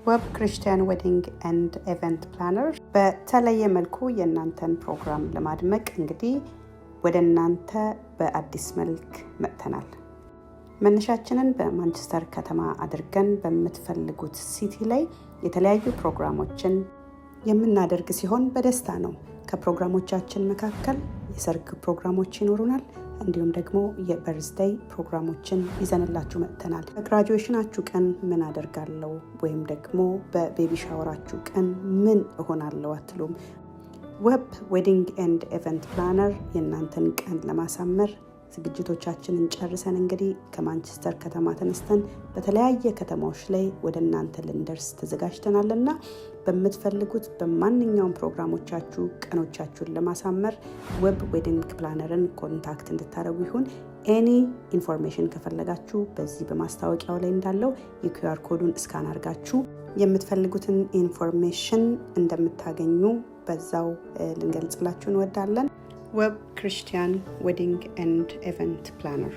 ዌብ ክርስቲያን ዌዲንግ ኤንድ ኢቨንት ፕላነር በተለየ መልኩ የእናንተን ፕሮግራም ለማድመቅ እንግዲህ ወደ እናንተ በአዲስ መልክ መጥተናል። መነሻችንን በማንቸስተር ከተማ አድርገን በምትፈልጉት ሲቲ ላይ የተለያዩ ፕሮግራሞችን የምናደርግ ሲሆን በደስታ ነው። ከፕሮግራሞቻችን መካከል የሰርግ ፕሮግራሞች ይኖሩናል። እንዲሁም ደግሞ የበርዝዴይ ፕሮግራሞችን ይዘንላችሁ መጥተናል። በግራጁዌሽናችሁ ቀን ምን አደርጋለሁ ወይም ደግሞ በቤቢ ሻወራችሁ ቀን ምን እሆናለሁ አትሉም። ዌብ ዌዲንግ ኤንድ ኢቨንት ፕላነር የእናንተን ቀን ለማሳመር ዝግጅቶቻችንን ጨርሰን እንግዲህ ከማንቸስተር ከተማ ተነስተን በተለያየ ከተማዎች ላይ ወደ እናንተ ልንደርስ ተዘጋጅተናልና በምትፈልጉት በማንኛውም ፕሮግራሞቻችሁ ቀኖቻችሁን ለማሳመር ዌብ ዌዲንግ ፕላነርን ኮንታክት እንድታደርጉ ይሁን። ኤኒ ኢንፎርሜሽን ከፈለጋችሁ በዚህ በማስታወቂያው ላይ እንዳለው የኪውአር ኮዱን ስካን አድርጋችሁ የምትፈልጉትን ኢንፎርሜሽን እንደምታገኙ በዛው ልንገልጽላችሁ እንወዳለን። ዌብ ክርስቲያን ዌዲንግ ኤንድ ኢቨንት ፕላነር